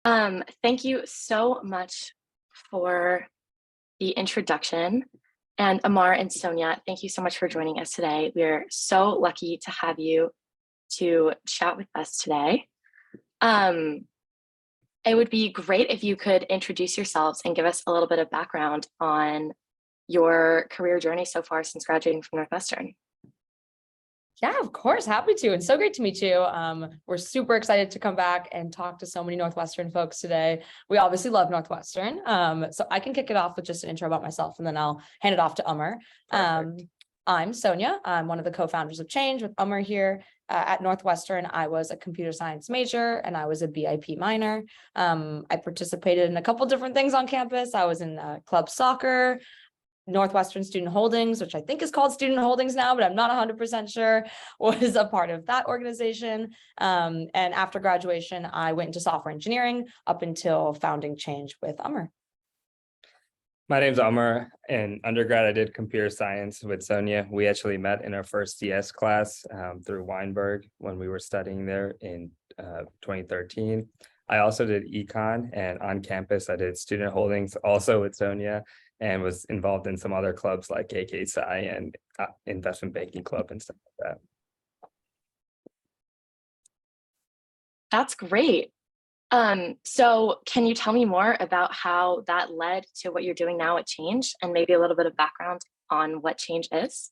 Thank you so much for the introduction. And Amar and Sonia, thank you so much for joining us today. We're so lucky to have you to chat with us today. Um, it would be great if you could introduce yourselves and give us a little bit of background on your career journey so far since graduating from Northwestern. Yeah, of course. Happy to. And so great to meet you. We're super excited to come back and talk to so many Northwestern folks today. We obviously love Northwestern. So I can kick it off with just an intro about myself, and then I'll hand it off to Umar. I'm Sonia. I'm one of the co-founders of Change with Umar here at Northwestern. I was a computer science major and I was a BIP minor. I participated in a couple different things on campus. I was in club soccer, Northwestern Student Holdings, which I think is called Student Holdings now, but I'm not 100% sure, was a part of that organization. And after graduation, I went into software engineering up until founding Change with Umar. My name's Amar. In undergrad, I did computer science with Sonia. We actually met in our first CS class through Weinberg when we were studying there in 2013. I also did econ, and on campus, I did student holdings also with Sonia, and was involved in some other clubs like AK Psi and investment banking club and stuff like that. That's great. So can you tell me more about how that led to what you're doing now at Change, and maybe a little bit of background on what Change is?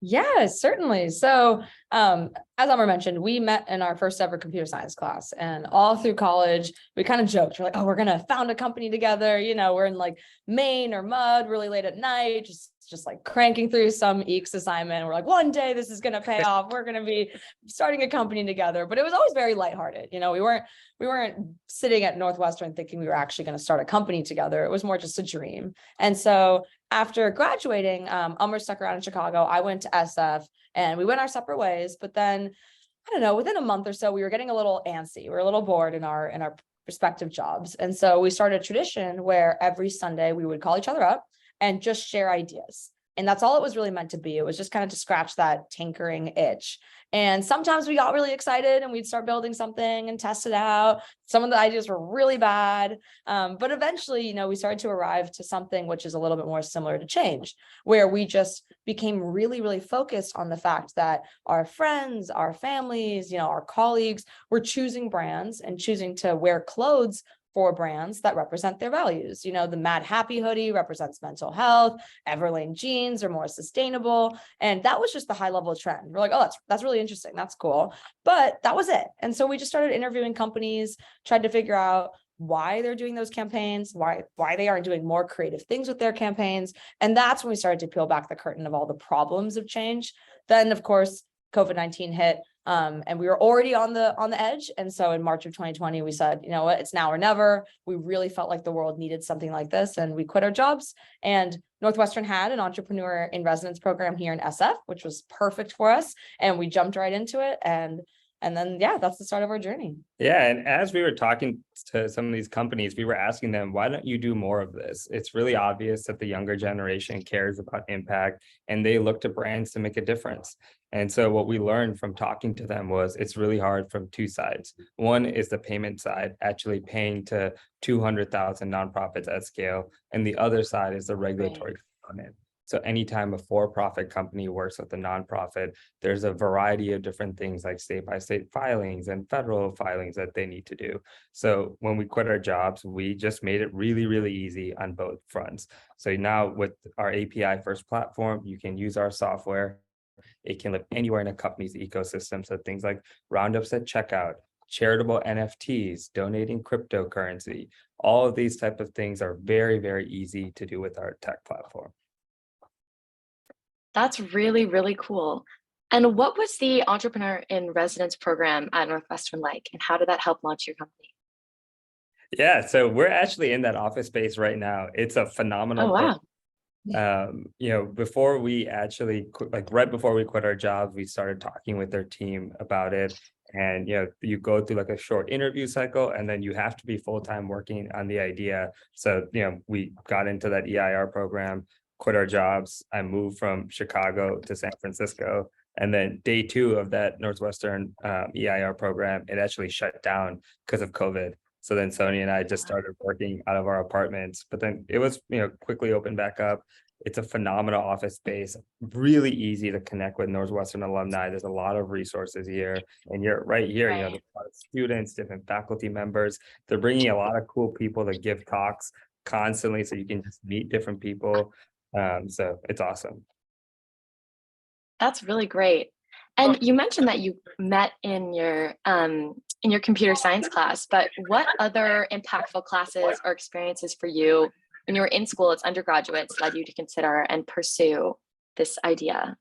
Yeah, certainly. So as Amar mentioned, we met in our first ever computer science class, and all through college, we kind of joked. We're like, oh, we're going to found a company together. You know, we're in like Maine or mud really late at night, just like cranking through some EECS assignment. We're like, one day this is going to pay off. We're going to be starting a company together. But it was always very lighthearted. You know, we weren't sitting at Northwestern thinking we were actually going to start a company together. It was more just a dream. And so after graduating, Umar stuck around in Chicago. I went to SF, and we went our separate ways. But then, I don't know, within a month or so, we were getting a little antsy. We were a little bored in our respective jobs. And so we started a tradition where every Sunday we would call each other up and just share ideas. And that's all it was really meant to be. It was just kind of to scratch that tinkering itch. And sometimes we got really excited and we'd start building something and test it out. Some of the ideas were really bad. But eventually, you know, we started to arrive to something which is a little bit more similar to Change, where we just became really, really focused on the fact that our friends, our families, you know, our colleagues were choosing brands and choosing to wear clothes for brands that represent their values. You know, the Mad Happy hoodie represents mental health, Everlane jeans are more sustainable. And that was just the high level trend. We're like, oh, that's really interesting. That's cool. But that was it. And so we just started interviewing companies, tried to figure out why they're doing those campaigns, why they aren't doing more creative things with their campaigns. And that's when we started to peel back the curtain of all the problems of change. Then, of course, COVID-19 hit. And we were already on the edge. And so in March of 2020, we said, you know what, it's now or never. We really felt like the world needed something like this, and we quit our jobs. And Northwestern had an entrepreneur in residence program here in SF, which was perfect for us. And we jumped right into it. And then, yeah, that's the start of our journey. Yeah, and as we were talking to some of these companies, we were asking them, why don't you do more of this? It's really obvious that the younger generation cares about impact, and they look to brands to make a difference. And so what we learned from talking to them was it's really hard from two sides. One is the payment side, actually paying to 200,000 nonprofits at scale. And the other side is the regulatory component. So anytime a for-profit company works with a nonprofit, there's a variety of different things like state-by-state filings and federal filings that they need to do. So when we quit our jobs, we just made it really, really easy on both fronts. So now with our API first platform, you can use our software. It can live anywhere in a company's ecosystem. So things like roundups at checkout, charitable NFTs, donating cryptocurrency, all of these type of things are very, very easy to do with our tech platform. That's really, really cool. And what was the entrepreneur in residence program at Northwestern like, and how did that help launch your company? Yeah, so we're actually in that office space right now. It's a phenomenal Oh, wow. you know, before we actually like right before we quit our jobs, we started talking with their team about it. And you know, you go through like a short interview cycle, and then you have to be full-time working on the idea. So you know, we got into that EIR program, quit our jobs. I moved from Chicago to San Francisco, and then day 2 of that Northwestern EIR program, it actually shut down because of COVID. So then Sony and I just started working out of our apartments, but then it was, quickly opened back up. It's a phenomenal office space, really easy to connect with Northwestern alumni. There's a lot of resources here, and you're right here, Right. there's a lot of students, different faculty members. They're bringing a lot of cool people to give talks constantly, so you can just meet different people. So it's awesome. That's really great. And you mentioned that you met in your computer science class, but what other impactful classes or experiences for you when you were in school as undergraduates led you to consider and pursue this idea?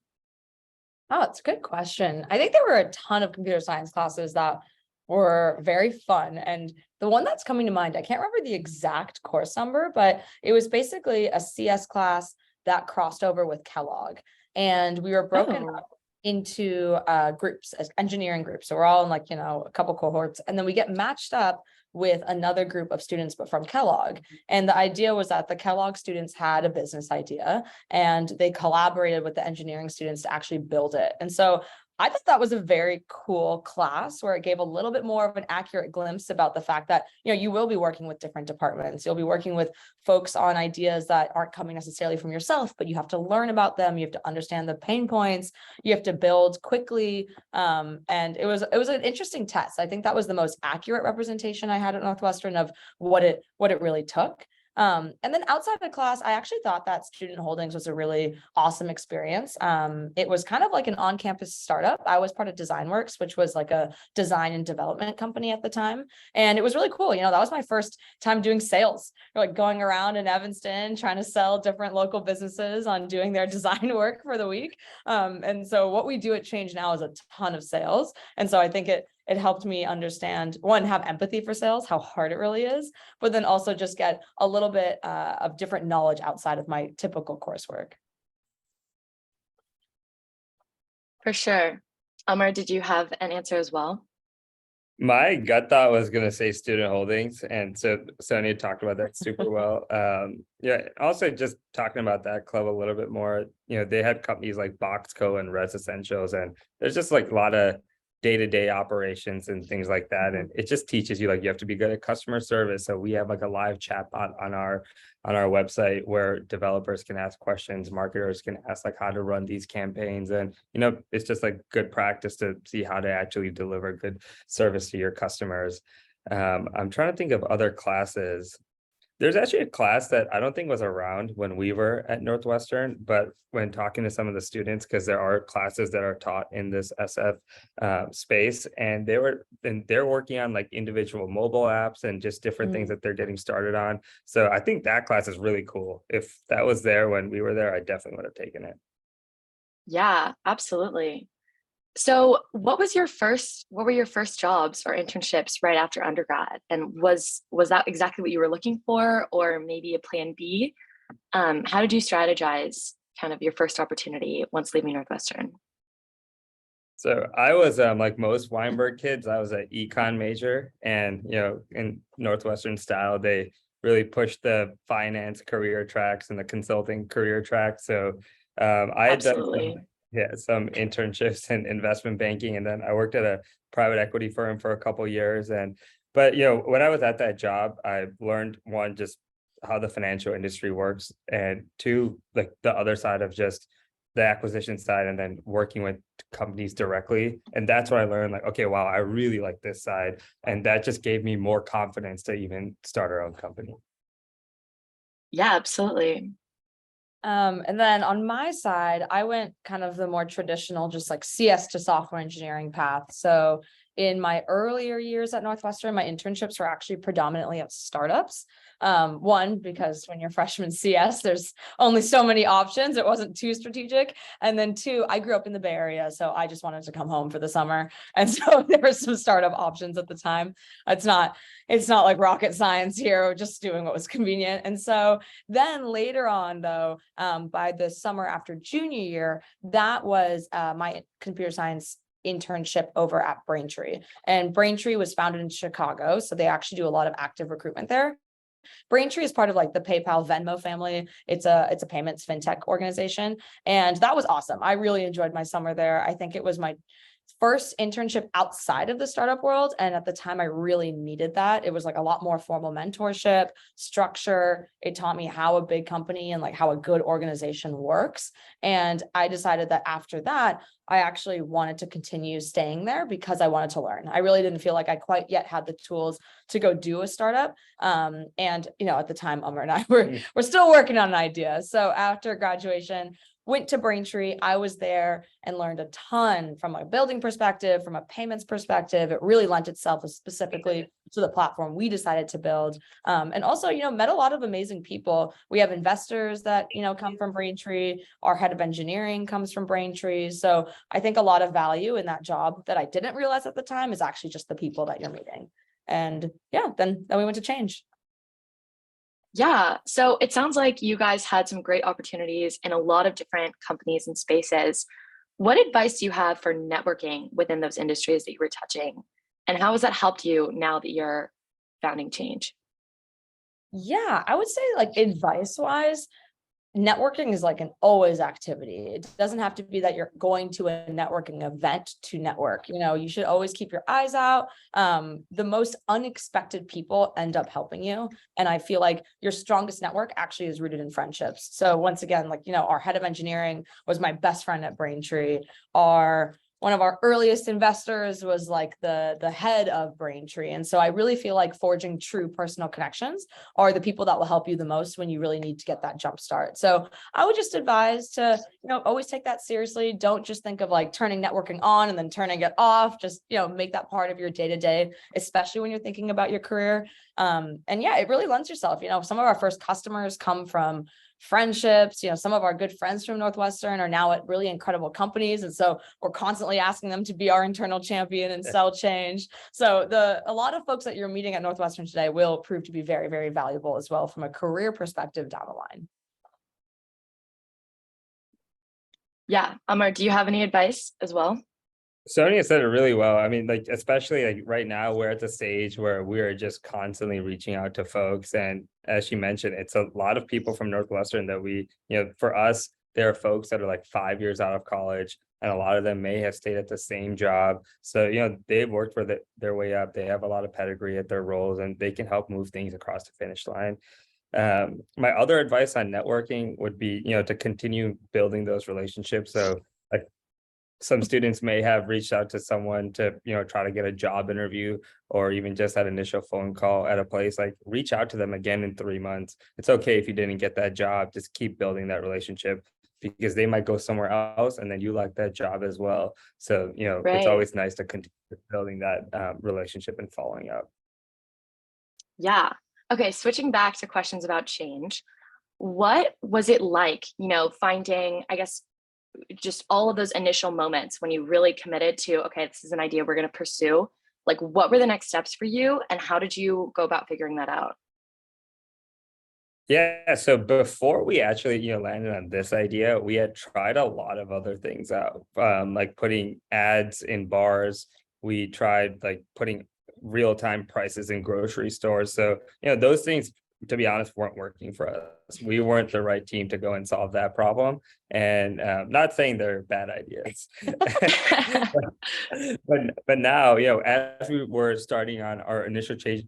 Oh, it's a good question. I think there were a ton of computer science classes that were very fun. And the one that's coming to mind, I can't remember the exact course number, but it was basically a CS class that crossed over with Kellogg. And we were broken Oh. up into groups, as engineering groups. So we're all in like, a couple cohorts, and then we get matched up with another group of students, but from Kellogg. And the idea was that the Kellogg students had a business idea and they collaborated with the engineering students to actually build it. And so I thought that was a very cool class where it gave a little bit more of an accurate glimpse about the fact that, you will be working with different departments. You'll be working with folks on ideas that aren't coming necessarily from yourself, but you have to learn about them. You have to understand the pain points. You have to build quickly. And it was an interesting test. I think that was the most accurate representation I had at Northwestern of what it really took. And then outside of class, I actually thought that student holdings was a really awesome experience. It was kind of like an on-campus startup. I was part of DesignWorks, which was like a design and development company at the time. And it was really cool. That was my first time doing sales, like going around in Evanston, trying to sell different local businesses on doing their design work for the week. And so what we do at Change now is a ton of sales. And so I think it helped me understand, one, have empathy for sales, how hard it really is, but then also just get a little bit of different knowledge outside of my typical coursework. For sure. Amar, did you have an answer as well? My gut thought was going to say student holdings. And so Sonia talked about that super well. Also just talking about that club a little bit more, they had companies like Boxco and Res Essentials, and there's just like a lot of day-to-day operations and things like that. And it just teaches you, like, you have to be good at customer service. So we have like a live chat bot on our website where developers can ask questions, marketers can ask like how to run these campaigns. And, it's just like good practice to see how to actually deliver good service to your customers. I'm trying to think of other classes. There's actually a class that I don't think was around when we were at Northwestern, but when talking to some of the students, because there are classes that are taught in this SF space, and they're working on like individual mobile apps and just different things that they're getting started on. So I think that class is really cool. If that was there when we were there, I definitely would have taken it. Yeah, absolutely. So what were your first jobs or internships right after undergrad? And was that exactly what you were looking for, or maybe a plan B? How did you strategize kind of your first opportunity once leaving Northwestern? So I was like most Weinberg kids, I was an econ major, and in Northwestern style, they really pushed the finance career tracks and the consulting career track. So I had done some internships in investment banking, and then I worked at a private equity firm for a couple of years. But when I was at that job, I learned, one, just how the financial industry works, and two, like the other side of just the acquisition side, and then working with companies directly. And that's what I learned, like, okay, wow, I really like this side. And that just gave me more confidence to even start our own company. Yeah, absolutely. And then on my side, I went kind of the more traditional, just like CS to software engineering path. So in my earlier years at Northwestern, my internships were actually predominantly at startups. One, because when you're freshman CS, there's only so many options. It wasn't too strategic. And then two, I grew up in the Bay Area, so I just wanted to come home for the summer. And so there were some startup options at the time. It's not like rocket science here, we're just doing what was convenient. And so then later on, though, by the summer after junior year, that was my computer science internship over at Braintree. And Braintree was founded in Chicago, so they actually do a lot of active recruitment there. Braintree is part of like the PayPal Venmo family. It's a payments fintech organization. And that was awesome. I really enjoyed my summer there. I think it was my first internship outside of the startup world. And at the time, I really needed that. It was like a lot more formal mentorship, structure. It taught me how a big company and like how a good organization works. And I decided that after that, I actually wanted to continue staying there because I wanted to learn. I really didn't feel like I quite yet had the tools to go do a startup. And, you know, at the time, Umar and I we're still working on an idea. So after graduation, went to Braintree. I was there and learned a ton from a building perspective, from a payments perspective. It really lent itself specifically to the platform we decided to build. And also, you know, met a lot of amazing people. We have investors that, you know, come from Braintree. Our head of engineering comes from Braintree. So I think a lot of value in that job that I didn't realize at the time is actually just the people that you're meeting. And yeah, then we went to Change. Yeah, so it sounds like you guys had some great opportunities in a lot of different companies and spaces. What advice do you have for networking within those industries that you were touching? And how has that helped you now that you're founding Change? Yeah, I would say like advice wise, networking is like an always activity. It doesn't have to be that you're going to a networking event to network. You know, you should always keep your eyes out. The most unexpected people end up helping you. And I feel like your strongest network actually is rooted in friendships. So once again, like, you know, our head of engineering was my best friend at Braintree. One of our earliest investors was like the head of Braintree. And so I really feel like forging true personal connections are the people that will help you the most when you really need to get that jump start. So I would just advise to, you know, always take that seriously. Don't just think of like turning networking on and then turning it off. Just, you know, make that part of your day-to-day, especially when you're thinking about your career. And yeah, it really lends yourself. You know, some of our first customers come from friendships. You know, some of our good friends from Northwestern are now at really incredible companies. And so we're constantly asking them to be our internal champion and sell Change. So a lot of folks that you're meeting at Northwestern today will prove to be very, very valuable as well from a career perspective down the line. Yeah, Amar, do you have any advice as well? Sonia said it really well. I mean, like, especially like right now, we're at the stage where we are just constantly reaching out to folks. And as she mentioned, it's a lot of people from Northwestern that we, you know, for us, there are folks that are like 5 years out of college, and a lot of them may have stayed at the same job. So, you know, they've worked for their way up. They have a lot of pedigree at their roles, and they can help move things across the finish line. My other advice on networking would be, you know, to continue building those relationships. So, like, some students may have reached out to someone to, you know, try to get a job interview, or even just that initial phone call at a place. Like, reach out to them again in 3 months. It's okay if you didn't get that job, just keep building that relationship, because they might go somewhere else and then you like that job as well. So, you know, it's Right. always nice to continue building that relationship and following up. Yeah. Okay, switching back to questions about Change. What was it like, you know, finding, I guess, just all of those initial moments when you really committed to, okay, this is an idea we're going to pursue? Like, what were the next steps for you, and how did you go about figuring that out? Yeah, so before we actually, you know, landed on this idea, we had tried a lot of other things out, like putting ads in bars. We tried like putting real-time prices in grocery stores. So, you know, those things, to be honest, weren't working for us. We weren't the right team to go and solve that problem. And not saying they're bad ideas, but now, you know, as we were starting on our initial change,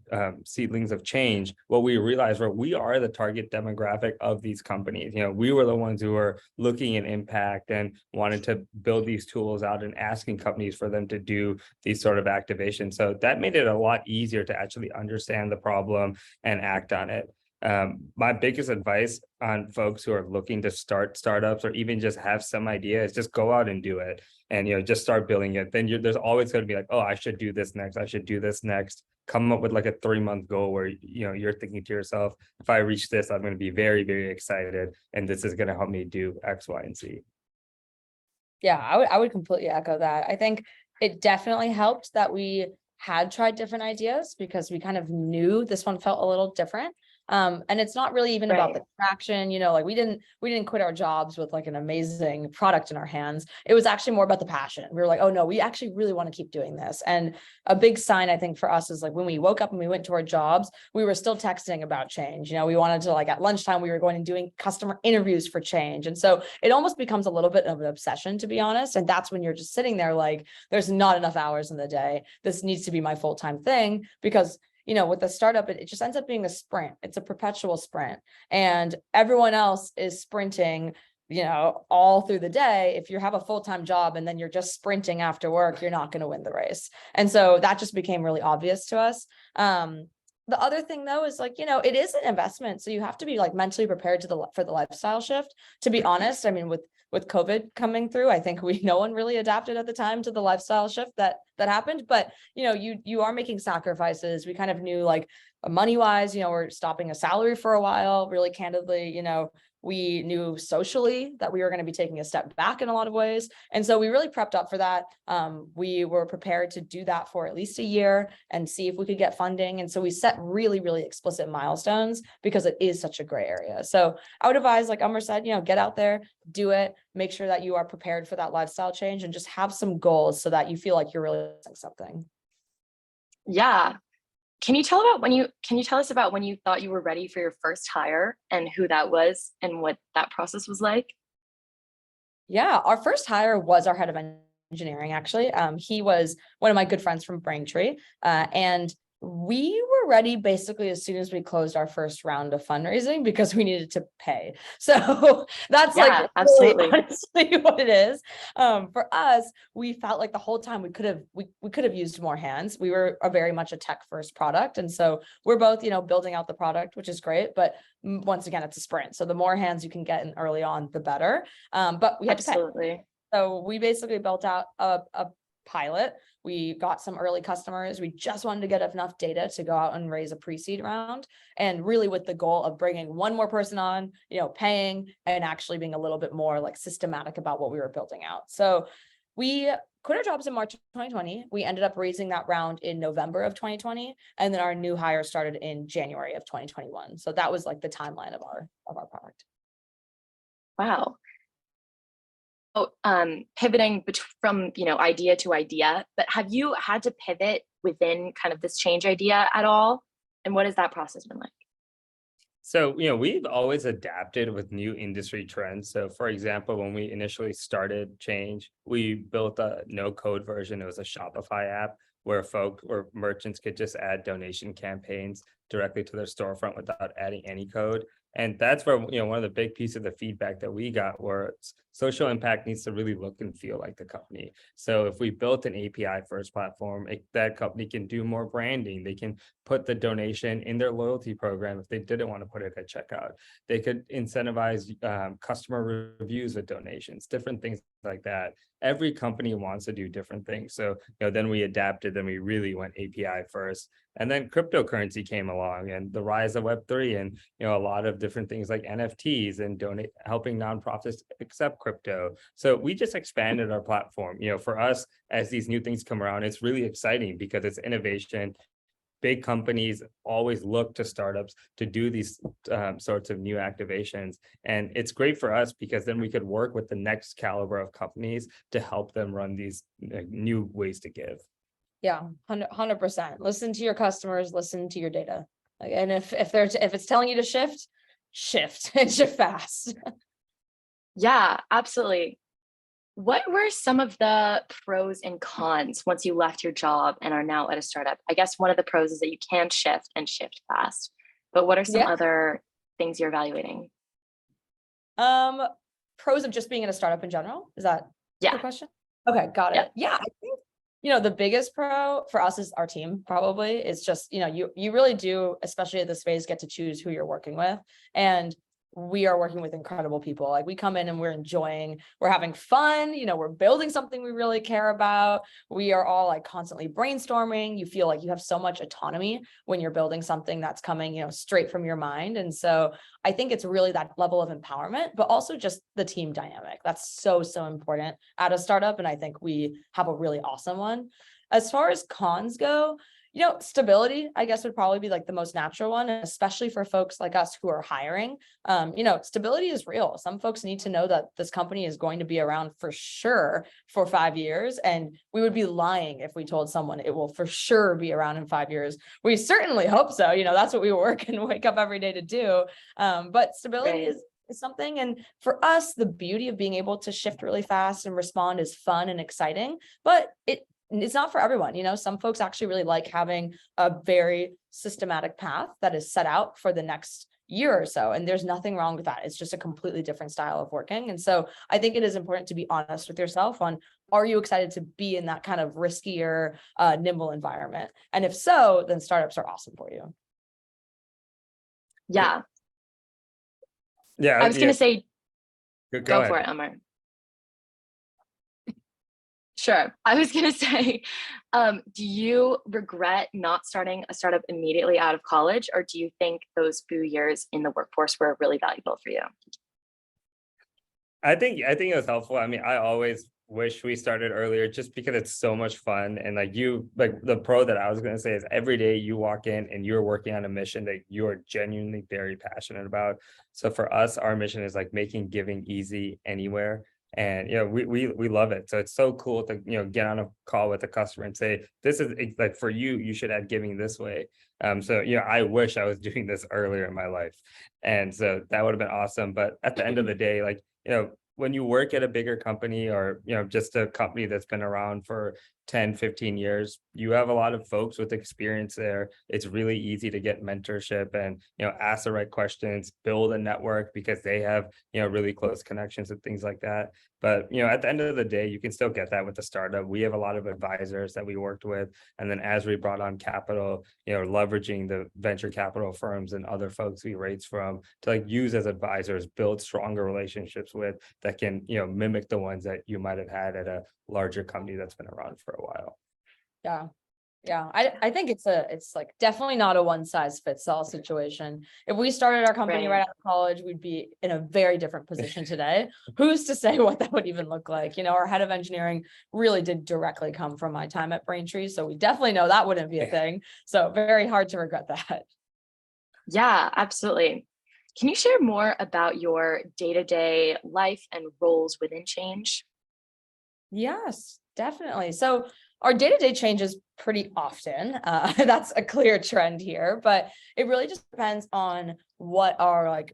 seedlings of change, what we realized were we are the target demographic of these companies. You know, we were the ones who were looking at impact and wanted to build these tools out and asking companies for them to do these sort of activations. So that made it a lot easier to actually understand the problem and act on it. My biggest advice on folks who are looking to start startups or even just have some idea is just go out and do it, and, you know, just start building it. Then there's always going to be like, oh, I should do this next. I should do this next. Come up with like a 3-month goal where, you know, you're thinking to yourself, if I reach this, I'm going to be very, very excited, and this is going to help me do X, Y, and Z. Yeah, I would completely echo that. I think it definitely helped that we had tried different ideas because we kind of knew this one felt a little different. And it's not really even about Right. the traction, like we didn't quit our jobs with like an amazing product in our hands. It was actually more about the passion. We were like, oh no, we actually really want to keep doing this. And a big sign, I think, for us is like when we woke up and we went to our jobs, we were still texting about change. We wanted to, like, at lunchtime, we were going and doing customer interviews for change. And so it almost becomes a little bit of an obsession, to be honest. And that's when you're just sitting there like, there's not enough hours in the day. This needs to be my full-time thing, because with the startup, it just ends up being a sprint. It's a perpetual sprint, and everyone else is sprinting, all through the day. If you have a full-time job and then you're just sprinting after work, you're not going to win the race. And so that just became really obvious to us. The other thing though is like, it is an investment. So you have to be like mentally prepared for the lifestyle shift. To be honest, I mean, with COVID coming through, I think no one really adapted at the time to the lifestyle shift that happened. But you are making sacrifices. We kind of knew, like, money wise, we're stopping a salary for a while. Really candidly, we knew socially that we were going to be taking a step back in a lot of ways. And so we really prepped up for that. We were prepared to do that for at least a year and see if we could get funding. And so we set really, really explicit milestones, because it is such a gray area. So I would advise, like Umar said, get out there, do it, make sure that you are prepared for that lifestyle change, and just have some goals so that you feel like you're really doing something. Yeah. Can you tell us about when you thought you were ready for your first hire, and who that was and what that process was like? Yeah, our first hire was our head of engineering, actually. He was one of my good friends from Braintree. And we were ready basically as soon as we closed our first round of fundraising, because we needed to pay. So that's Yeah, like absolutely. really honestly what it is. For us, we felt like the whole time we could have used more hands. We were very much a tech first product. And so we're both, building out the product, which is great. But once again, it's a sprint. So the more hands you can get in early on, the better. But we had to pay. Absolutely. So we basically built out a pilot. We got some early customers. We just wanted to get enough data to go out and raise a pre-seed round, and really with the goal of bringing one more person on, paying, and actually being a little bit more like systematic about what we were building out. So we quit our jobs in March of 2020. We ended up raising that round in November of 2020. And then our new hire started in January of 2021. So that was like the timeline of our product. Wow. Pivoting from idea to idea, but have you had to pivot within kind of this change idea at all? And what has that process been like? So, we've always adapted with new industry trends. So, for example, when we initially started Change, we built a no-code version. It was a Shopify app where merchants could just add donation campaigns directly to their storefront without adding any code. And that's where, one of the big pieces of the feedback that we got was social impact needs to really look and feel like the company. So if we built an API first platform, that company can do more branding. They can put the donation in their loyalty program if they didn't want to put it at checkout. They could incentivize customer reviews with donations, different things like that. Every company wants to do different things. So, then we adapted, then we really went API first. And then cryptocurrency came along, and the rise of Web3, and a lot of different things like NFTs and helping nonprofits accept crypto. So we just expanded our platform. For us, as these new things come around, it's really exciting because it's innovation. Big companies always look to startups to do these sorts of new activations. And it's great for us because then we could work with the next caliber of companies to help them run these new ways to give. Yeah, 100%. Listen to your customers, listen to your data. And if it's telling you to shift and shift fast. Yeah, absolutely. What were some of the pros and cons once you left your job and are now at a startup? I guess one of the pros is that you can shift and shift fast, but what are some other things you're evaluating? Pros of just being in a startup in general? Is that the question? Okay, got it. Yeah, I think the biggest pro for us is our team. Probably is just you really do, especially at this phase, get to choose who you're working with, and we are working with incredible people. Like, we come in and we're having fun, we're building something we really care about. We are all like constantly brainstorming. You feel like you have so much autonomy when you're building something that's coming, straight from your mind. And so I think it's really that level of empowerment, but also just the team dynamic. That's so important at a startup. And I think we have a really awesome one. As far as cons go, Stability, I guess, would probably be like the most natural one, especially for folks like us who are hiring. Stability is real. Some folks need to know that this company is going to be around for sure for 5 years. And we would be lying if we told someone it will for sure be around in 5 years. We certainly hope so. That's what we work and wake up every day to do. But stability Right. is something. And for us, the beauty of being able to shift really fast and respond is fun and exciting, but it's not for everyone. Some folks actually really like having a very systematic path that is set out for the next year or so. And there's nothing wrong with that. It's just a completely different style of working. And so I think it is important to be honest with yourself on, are you excited to be in that kind of riskier, nimble environment? And if so, then startups are awesome for you. Yeah. Yeah. I was going to say, go ahead. for it, Amar. Sure. I was going to say, do you regret not starting a startup immediately out of college, or do you think those few years in the workforce were really valuable for you? I think it was helpful. I mean, I always wish we started earlier just because it's so much fun. And like the pro that I was going to say is every day you walk in and you're working on a mission that you're genuinely very passionate about. So for us, our mission is like making giving easy anywhere. And we love it. So it's so cool to get on a call with a customer and say, this is like for you, you should add giving this way. So I wish I was doing this earlier in my life. And so that would have been awesome. But at the end of the day, like, when you work at a bigger company or, just a company that's been around for 10, 15 years, you have a lot of folks with experience there. It's really easy to get mentorship and, ask the right questions, build a network because they have, really close connections and things like that. But, at the end of the day, you can still get that with a startup. We have a lot of advisors that we worked with. And then as we brought on capital, leveraging the venture capital firms and other folks we raised from to like use as advisors, build stronger relationships with that can, mimic the ones that you might have had at a larger company that's been around for a while. Yeah. Yeah. I think it's like definitely not a one size fits all situation. If we started our company right out of college, we'd be in a very different position today. Who's to say what that would even look like? Our head of engineering really did directly come from my time at Braintree. So we definitely know that wouldn't be a thing. So very hard to regret that. Yeah, absolutely. Can you share more about your day-to-day life and roles within Change? Yes, definitely. So our day-to-day changes pretty often. That's a clear trend here, but it really just depends on what our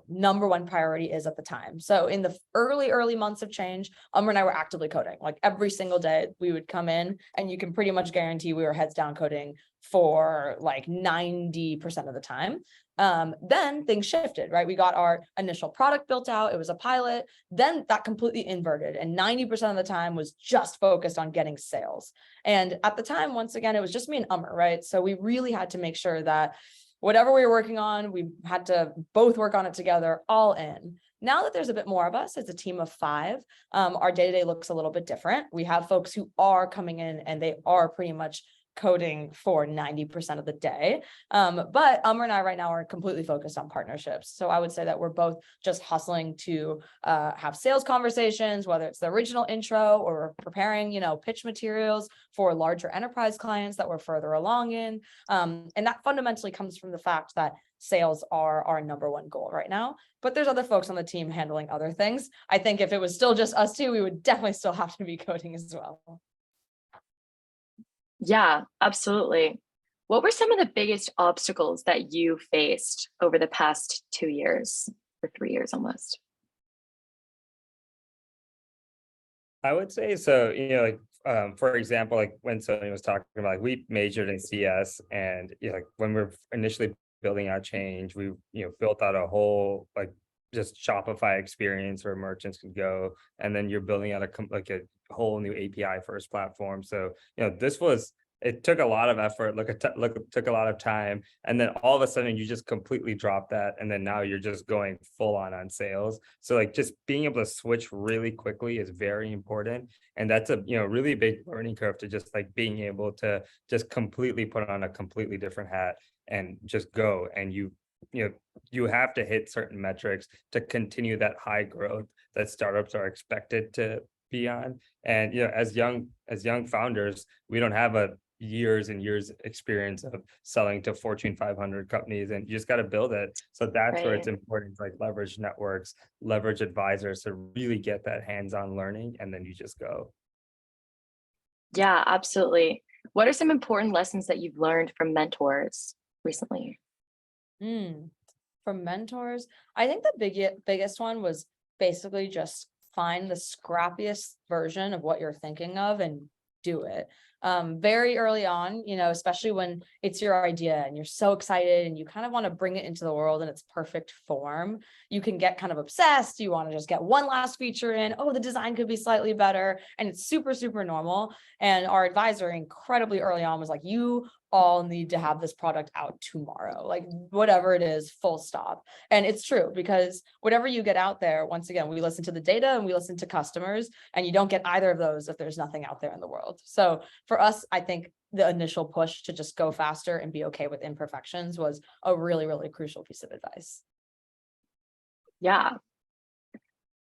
number one priority is at the time. So in the early months of Change, Umber and I were actively coding. Like every single day we would come in and you can pretty much guarantee we were heads down coding for like 90% of the time. Then things shifted, right? We got our initial product built out. It was a pilot. Then that completely inverted. And 90% of the time was just focused on getting sales. And at the time, once again, it was just me and Umber, right? So we really had to make sure that whatever we were working on, we had to both work on it together, all in. Now that there's a bit more of us, it's a team of 5. Our day-to-day looks a little bit different. We have folks who are coming in and they are pretty much coding for 90% of the day. But Umber and I right now are completely focused on partnerships. So I would say that we're both just hustling to have sales conversations, whether it's the original intro or preparing, pitch materials for larger enterprise clients that we're further along in. And that fundamentally comes from the fact that sales are our number one goal right now, but there's other folks on the team handling other things. I think if it was still just us two, we would definitely still have to be coding as well. Yeah, absolutely. What were some of the biggest obstacles that you faced over the past 2 years or 3 years almost? I would say so, for example, like when Sonia was talking about, like we majored in CS and like when we're initially building out Change, we built out a whole like just Shopify experience where merchants can go, and then you're building out a whole new API first platform. So it took a lot of effort, took a lot of time, and then all of a sudden you just completely drop that, and then now you're just going full on sales. So like just being able to switch really quickly is very important, and that's a really big learning curve to just like being able to just completely put on a completely different hat and just go. And you have to hit certain metrics to continue that high growth that startups are expected to be on. And as young founders, we don't have a years and years experience of selling to Fortune 500 companies, and you just got to build it. So that's where it's Right. important to like leverage networks, leverage advisors to really get that hands-on learning, and then you just go. Yeah, absolutely. What are some important lessons that you've learned from mentors recently? Mm, from mentors, I think the biggest one was basically just find the scrappiest version of what you're thinking of and do it. Very early on, especially when it's your idea and you're so excited and you kind of want to bring it into the world in its perfect form, you can get kind of obsessed. You want to just get one last feature in. Oh, the design could be slightly better. And it's super, super normal. And our advisor incredibly early on was like, you all need to have this product out tomorrow, like whatever it is, full stop. And it's true, because whatever you get out there, once again, we listen to the data and we listen to customers, and you don't get either of those if there's nothing out there in the world. So for us, I think the initial push to just go faster and be okay with imperfections was a really, really crucial piece of advice. Yeah.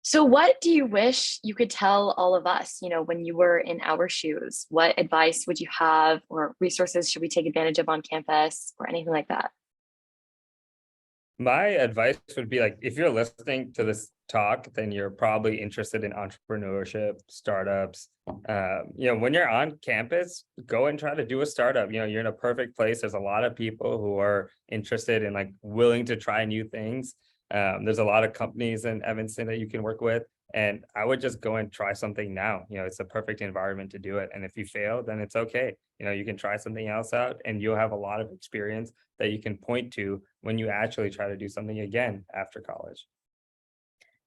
So what do you wish you could tell all of us, when you were in our shoes? What advice would you have, or resources should we take advantage of on campus, or anything like that? My advice would be like, if you're listening to this talk, then you're probably interested in entrepreneurship, startups. When you're on campus, go and try to do a startup. You're in a perfect place. There's a lot of people who are interested in like willing to try new things. There's a lot of companies in Evanston that you can work with. And I would just go and try something now. It's a perfect environment to do it. And if you fail, then it's okay. You can try something else out and you'll have a lot of experience that you can point to when you actually try to do something again after college.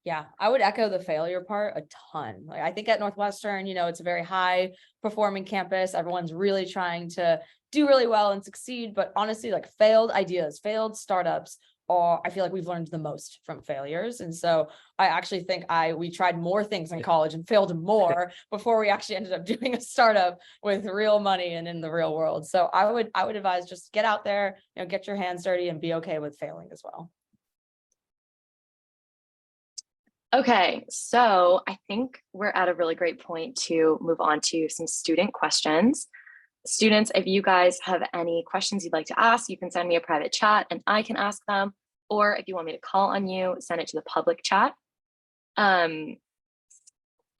Yeah, I would echo the failure part a ton. Like, I think at Northwestern, it's a very high performing campus. Everyone's really trying to do really well and succeed. But honestly, like failed ideas, failed startups, or I feel like we've learned the most from failures. And so I actually think we tried more things in college and failed more before we actually ended up doing a startup with real money and in the real world. So I would advise just get out there, get your hands dirty and be okay with failing as well. Okay, so I think we're at a really great point to move on to some student questions. Students, if you guys have any questions you'd like to ask, you can send me a private chat and I can ask them. Or if you want me to call on you, send it to the public chat. Okay,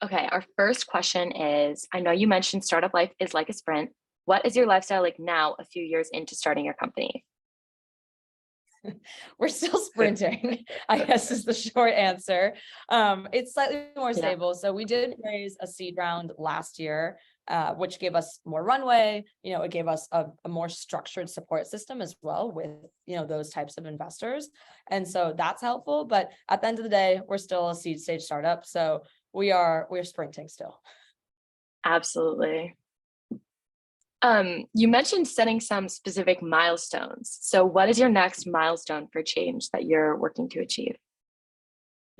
our first question is, I know you mentioned startup life is like a sprint. What is your lifestyle like now, a few years into starting your company? We're still sprinting, I guess is the short answer. It's slightly more stable. So we did raise a seed round last year, which gave us more runway. It gave us a more structured support system as well with, those types of investors. And so that's helpful. But at the end of the day, we're still a seed stage startup. So we're sprinting still. Absolutely. You mentioned setting some specific milestones. So what is your next milestone for change that you're working to achieve?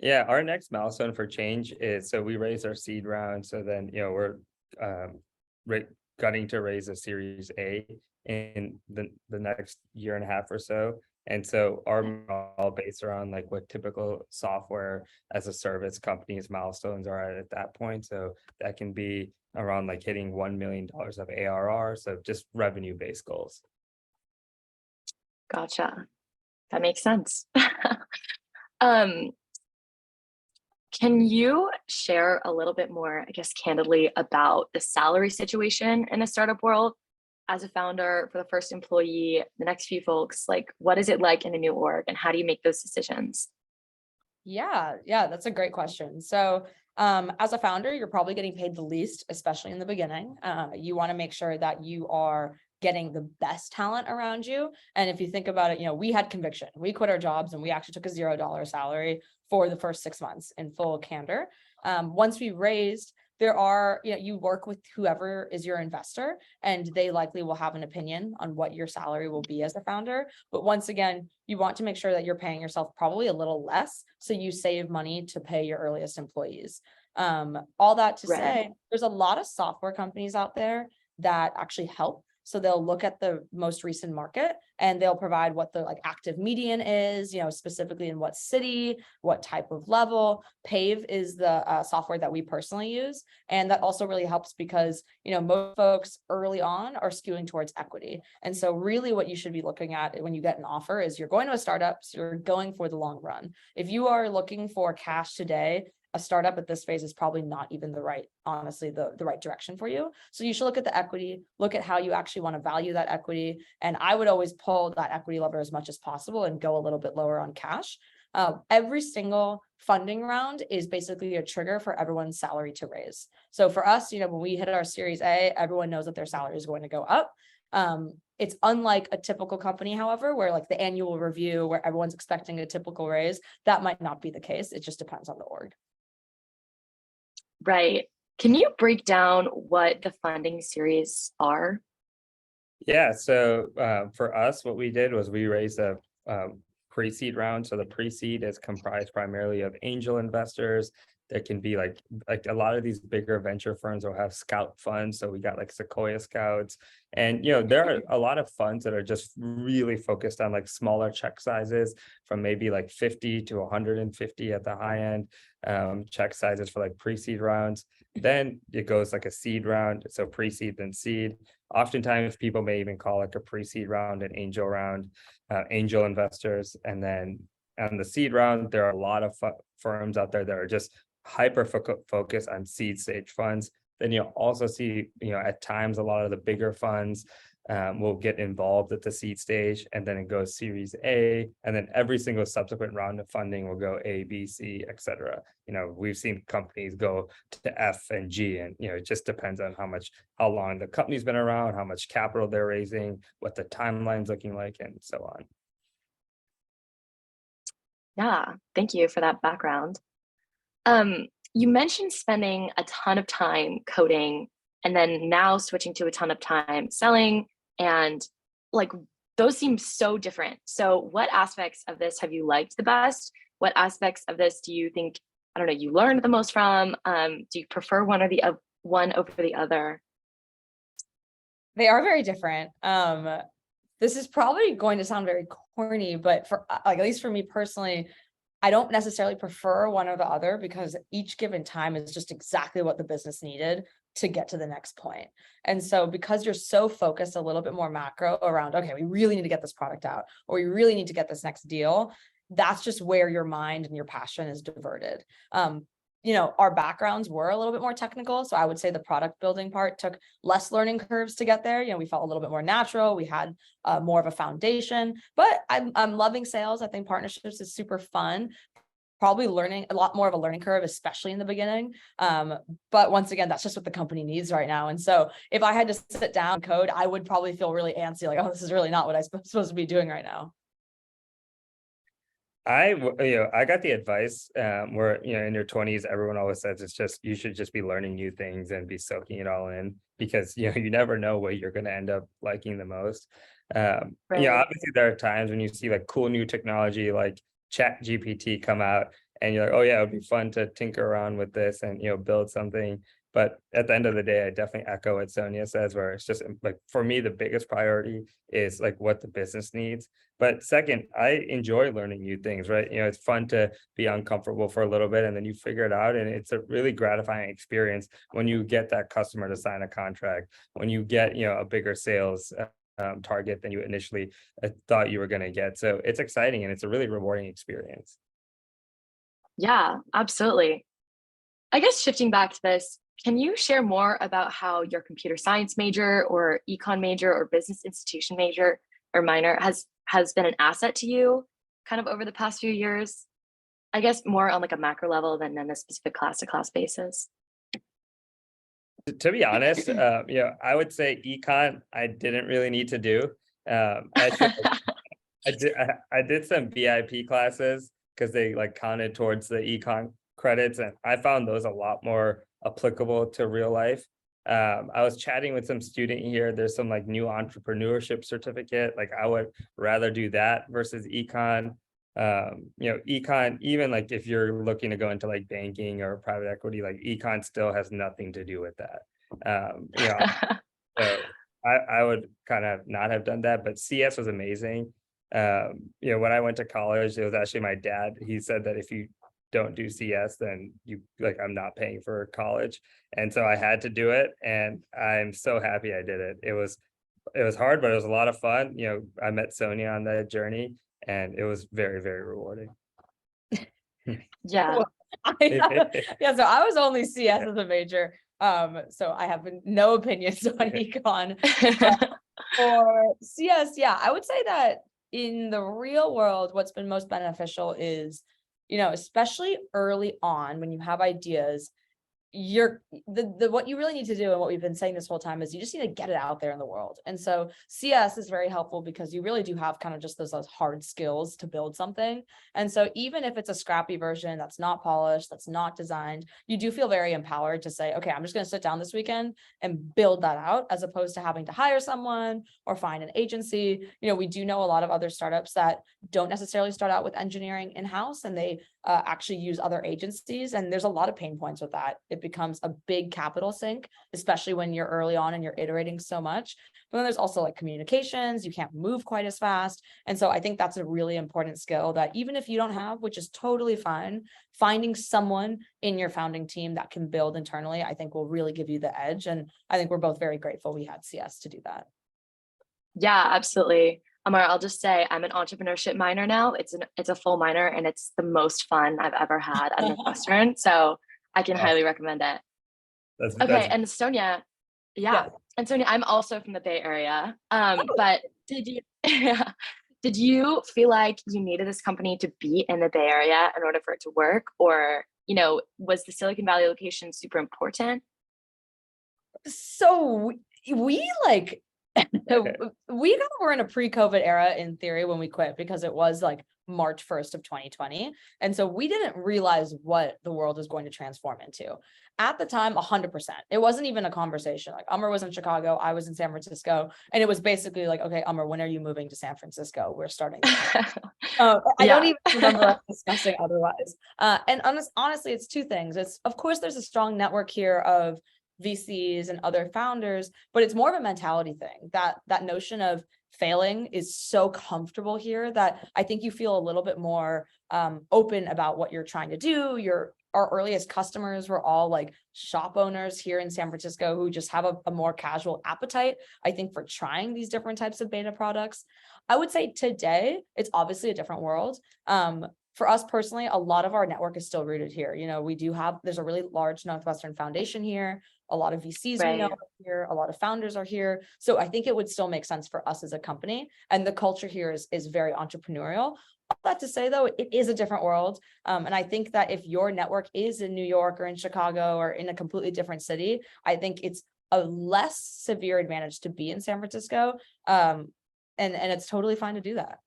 Yeah, our next milestone for change is, so we raised our seed round. So then, we're gunning to raise a Series A in the next year and a half or so. And so our model based around like what typical software as a service companies milestones are at that point. So that can be around like hitting $1 million of ARR. So just revenue based goals. Gotcha. That makes sense. Can you share a little bit more, I guess, candidly about the salary situation in the startup world? As a founder, for the first employee, the next few folks, like what is it like in a new org and how do you make those decisions? Yeah, that's a great question. So as a founder, you're probably getting paid the least, especially in the beginning. You want to make sure that you are getting the best talent around you. And if you think about it, we had conviction. We quit our jobs and we actually took a $0 salary for the first 6 months in full candor. Once we raised, you work with whoever is your investor, and they likely will have an opinion on what your salary will be as a founder. But once again, you want to make sure that you're paying yourself probably a little less, so you save money to pay your earliest employees. All that to say, there's a lot of software companies out there that actually help. So they'll look at the most recent market and they'll provide what the like active median is, specifically in what city, what type of level. PAVE is the software that we personally use. And that also really helps because, most folks early on are skewing towards equity. And so really what you should be looking at when you get an offer is you're going to a startup, so you're going for the long run. If you are looking for cash today, a startup at this phase is probably not even the right direction for you. So you should look at the equity, look at how you actually want to value that equity. And I would always pull that equity lever as much as possible and go a little bit lower on cash. Every single funding round is basically a trigger for everyone's salary to raise. So for us, when we hit our Series A, everyone knows that their salary is going to go up. It's unlike a typical company, however, where like the annual review, where everyone's expecting a typical raise, that might not be the case. It just depends on the org. Right. Can you break down what the funding series are? Yeah, so for us, what we did was we raised a pre-seed round. So the pre-seed is comprised primarily of angel investors. There can be like a lot of these bigger venture firms will have scout funds. So we got like Sequoia Scouts. And there are a lot of funds that are just really focused on like smaller check sizes from maybe like 50 to 150 at the high end, check sizes for like pre-seed rounds. Then it goes like a seed round. So pre-seed then seed. Oftentimes people may even call like a pre-seed round an angel round, angel investors. And then on the seed round, there are a lot of firms out there that are just hyper focused on seed stage funds. Then you'll also see, at times a lot of the bigger funds will get involved at the seed stage, and then it goes Series A, and then every single subsequent round of funding will go A, B, C, etc. We've seen companies go to F and G, and it just depends on how long the company's been around, how much capital they're raising, what the timeline's looking like, and so on. Yeah, thank you for that background. You mentioned spending a ton of time coding and then now switching to a ton of time selling, and like those seem so different. So what aspects of this have you liked the best? What aspects of this do you think, I don't know, you learned the most from? Do you prefer one over the other? They are very different. This is probably going to sound very corny, but for like, at least for me personally, I don't necessarily prefer one or the other because each given time is just exactly what the business needed to get to the next point. And so because you're so focused a little bit more macro around, okay, we really need to get this product out, or we really need to get this next deal, that's just where your mind and your passion is diverted. Our backgrounds were a little bit more technical. So I would say the product building part took less learning curves to get there. We felt a little bit more natural. We had more of a foundation, but I'm loving sales. I think partnerships is super fun. Probably learning a lot more of a learning curve, especially in the beginning. But once again, that's just what the company needs right now. And so if I had to sit down and code, I would probably feel really antsy, like, oh, this is really not what I'm supposed to be doing right now. I got the advice where in your 20s everyone always says it's just you should just be learning new things and be soaking it all in, because you never know what you're going to end up liking the most. Right. Obviously there are times when you see like cool new technology like Chat GPT come out and you're like, oh yeah, it would be fun to tinker around with this and build something. But at the end of the day, I definitely echo what Sonia says, where it's just like, for me, the biggest priority is like what the business needs. But second, I enjoy learning new things, right? It's fun to be uncomfortable for a little bit and then you figure it out. And it's a really gratifying experience when you get that customer to sign a contract, when you get, a bigger sales target than you initially thought you were going to get. So it's exciting and it's a really rewarding experience. Yeah, absolutely. I guess shifting back to this, can you share more about how your computer science major or econ major or business institution major or minor has been an asset to you kind of over the past few years? I guess more on like a macro level than in a specific class to class basis. To be honest, I would say econ I didn't really need to do. Actually, I did some VIP classes because they like counted towards the econ credits, and I found those a lot more applicable to real life. I was chatting with some student here. There's some like new entrepreneurship certificate. Like I would rather do that versus econ. Econ, even like if you're looking to go into like banking or private equity, like econ still has nothing to do with that. So I would kind of not have done that, but CS was amazing. When I went to college, it was actually my dad. He said that if you don't do CS, then I'm not paying for college. And so I had to do it, and I'm so happy I did it. It was hard, but it was a lot of fun. I met Sonia on that journey, and it was very, very rewarding. Yeah. Yeah, so I was only CS as a major. So I have no opinions on econ. For CS, yeah, I would say that in the real world, what's been most beneficial is, especially early on when you have ideas, what you really need to do, and what we've been saying this whole time, is you just need to get it out there in the world. And so CS is very helpful because you really do have kind of just those hard skills to build something. And so even if it's a scrappy version that's not polished, that's not designed, you do feel very empowered to say, okay, I'm just going to sit down this weekend and build that out, as opposed to having to hire someone or find an agency. We do know a lot of other startups that don't necessarily start out with engineering in-house, and they actually use other agencies. And there's a lot of pain points with that. It becomes a big capital sink, especially when you're early on and you're iterating so much. But then there's also communications, you can't move quite as fast. And so I think that's a really important skill that even if you don't have, which is totally fine, finding someone in your founding team that can build internally, I think will really give you the edge. And I think we're both very grateful we had CS to do that. Yeah, absolutely. Amar, I'll just say I'm an entrepreneurship minor now. It's a full minor, and it's the most fun I've ever had at Northwestern. So I can highly recommend it. Okay, and Sonia, yeah. And Sonia, I'm also from the Bay Area. But did you feel like you needed this company to be in the Bay Area in order for it to work? Or, was the Silicon Valley location super important? So we we were in a pre-COVID era in theory when we quit, because it was March 1st of 2020. And so we didn't realize what the world is going to transform into. At the time, 100%. It wasn't even a conversation. Umar was in Chicago, I was in San Francisco. And it was basically okay, Umar, when are you moving to San Francisco? We're starting. I don't even remember us discussing otherwise. And honestly, it's two things. Of course, there's a strong network here of VCs and other founders, but it's more of a mentality thing. That notion of failing is so comfortable here that I think you feel a little bit more open about what you're trying to do. Our earliest customers were all shop owners here in San Francisco who just have a more casual appetite, I think, for trying these different types of beta products. I would say today, it's obviously a different world. For us personally, a lot of our network is still rooted here. There's a really large Northwestern Foundation here. A lot of VCs we know are here. A lot of founders are here. So I think it would still make sense for us as a company. And the culture here is very entrepreneurial. All that to say, though, it is a different world. And I think that if your network is in New York or in Chicago or in a completely different city, I think it's a less severe advantage to be in San Francisco. And it's totally fine to do that.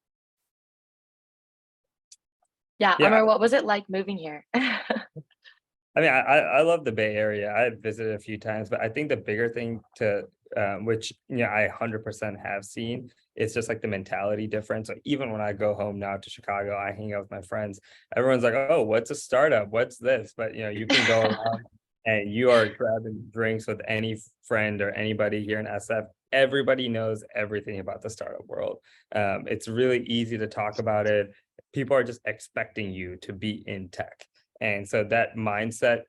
Yeah, Amar, what was it like moving here? I mean, I love the Bay Area. I visited a few times, but I think the bigger thing which I 100% have seen, is just the mentality difference. Even when I go home now to Chicago, I hang out with my friends. Everyone's like, "Oh, what's a startup? What's this?" But you can go around and you are grabbing drinks with any friend or anybody here in SF. Everybody knows everything about the startup world. It's really easy to talk about it. People are just expecting you to be in tech. And so that mindset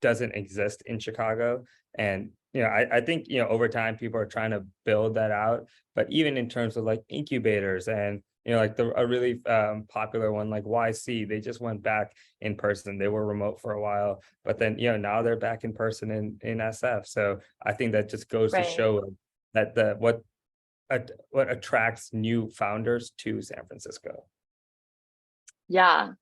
doesn't exist in Chicago. And, I think, over time, people are trying to build that out. But even in terms of incubators and, a really popular one like YC, they just went back in person. They were remote for a while, but then, now they're back in person in SF. So I think that just goes to show that what attracts new founders to San Francisco. Yeah.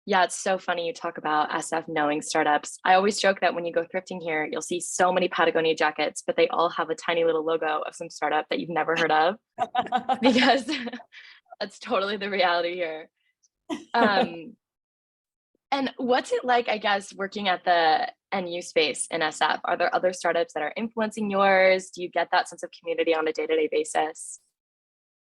Yeah, it's so funny you talk about SF knowing startups. I always joke that when you go thrifting here, you'll see so many Patagonia jackets, but they all have a tiny little logo of some startup that you've never heard of, because that's totally the reality here. And what's it like, I guess, working at the NU space in SF? Are there other startups that are influencing yours? Do you get that sense of community on a day-to-day basis?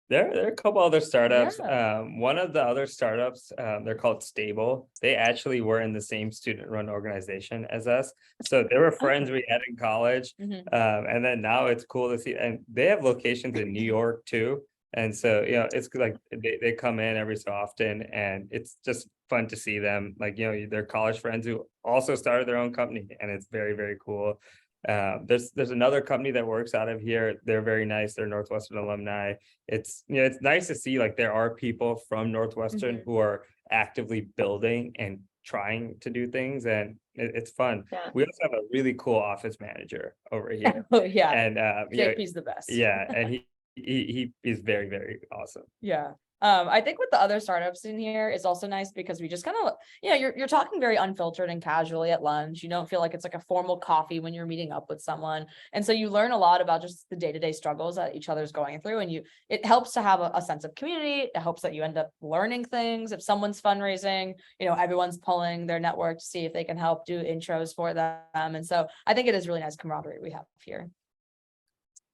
There are a couple other startups. Yeah. One of the other startups, they're called Stable. They actually were in the same student-run organization as us. So they were friends we had in college. Mhm. And then now it's cool to see, and they have locations in New York too. And so, it's like they come in every so often, and it's just fun to see them. Like, they're college friends who also started their own company, and it's very, very cool. There's another company that works out of here. They're very nice. They're Northwestern alumni. It's nice to see like there are people from Northwestern Mhm. who are actively building and trying to do things, and it's fun. Yeah. We also have a really cool office manager over here, Oh, yeah. and JP's the best. yeah, and he is very, very awesome. Yeah. I think with the other startups in here is also nice because we just kind of, you're talking very unfiltered and casually at lunch. You don't feel like it's like a formal coffee when you're meeting up with someone. And so you learn a lot about just the day-to-day struggles that each other's going through. And it helps to have a sense of community. It helps that you end up learning things. If someone's fundraising, everyone's pulling their network to see if they can help do intros for them. And so I think it is really nice camaraderie we have here.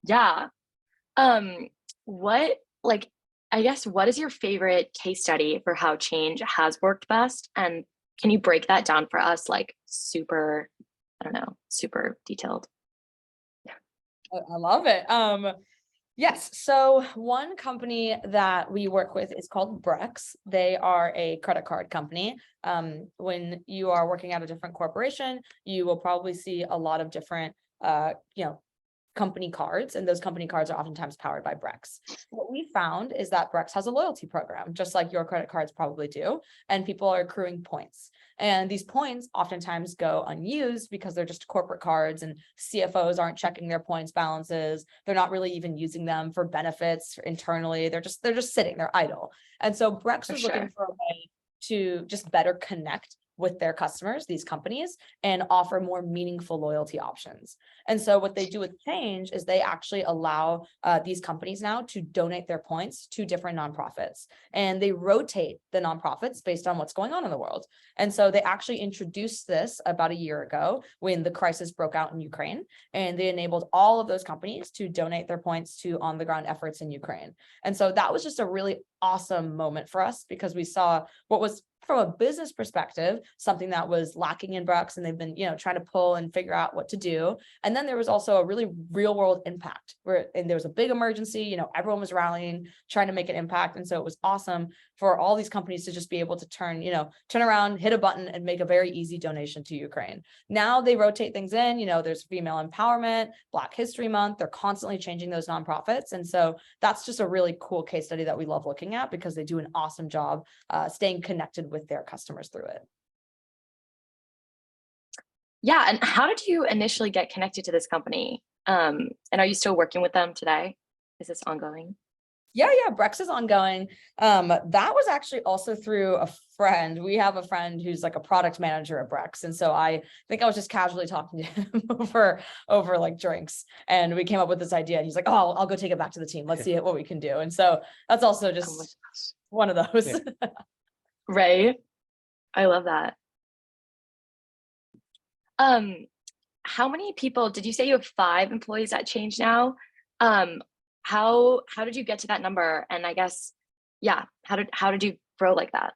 Yeah. What, like, I guess, what is your favorite case study for how change has worked best? And can you break that down for us, like super, I don't know, super detailed? I love it. Yes. So one company that we work with is called Brex. They are a credit card company. When you are working at a different corporation, you will probably see a lot of different, company cards, and those company cards are oftentimes powered by Brex. What we found is that Brex has a loyalty program, just like your credit cards probably do, and people are accruing points. And these points oftentimes go unused because they're just corporate cards, and CFOs aren't checking their points balances. They're not really even using them for benefits internally. They're just sitting, they're idle. And so Brex For was looking sure. for a way to just better connect with their customers, these companies, and offer more meaningful loyalty options. And so what they do with Change is they actually allow these companies now to donate their points to different nonprofits, and they rotate the nonprofits based on what's going on in the world. And so they actually introduced this about a year ago when the crisis broke out in Ukraine, and they enabled all of those companies to donate their points to on the ground efforts in Ukraine. And so that was just a really awesome moment for us because we saw what was, from a business perspective, something that was lacking in Brex, and they've been, trying to pull and figure out what to do. And then there was also a really real world impact and there was a big emergency, everyone was rallying, trying to make an impact. And so it was awesome for all these companies to just be able to turn around, hit a button, and make a very easy donation to Ukraine. Now they rotate things in, there's female empowerment, Black History Month, they're constantly changing those nonprofits. And so that's just a really cool case study that we love looking at because they do an awesome job staying connected with their customers through it. Yeah. And how did you initially get connected to this company? And are you still working with them today? Is this ongoing? Yeah, Brex is ongoing. That was actually also through a friend. We have a friend who's like a product manager at Brex. And so I think I was just casually talking to him over like drinks. And we came up with this idea. And he's like, oh, I'll go take it back to the team. Let's see what we can do. And so that's also Oh my just gosh. one of those. Yeah. Right. I love that. How many people did you say you have 5 employees at Change now? How did you get to that number? And I guess, yeah, how did you grow like that?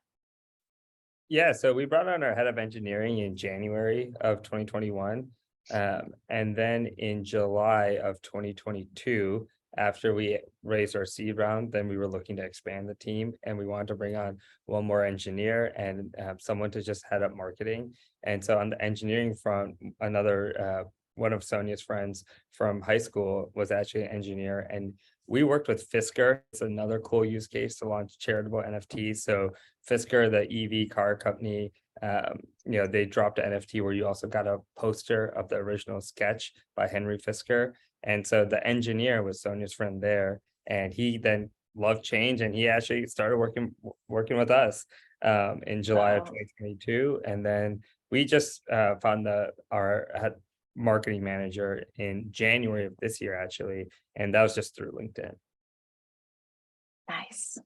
Yeah, so we brought on our head of engineering in January of 2021. And then in July of 2022, after we raised our seed round, then we were looking to expand the team, and we wanted to bring on one more engineer and someone to just head up marketing. And so on the engineering front, another one of Sonia's friends from high school was actually an engineer, and we worked with Fisker. It's another cool use case to launch charitable NFTs. So Fisker, the EV car company, they dropped an NFT where you also got a poster of the original sketch by Henry Fisker. And so the engineer was Sonia's friend there, and he then loved Change, and he actually started working with us in July of Wow. 2022. And then we just found our marketing manager in January of this year, actually, and that was just through LinkedIn. Nice.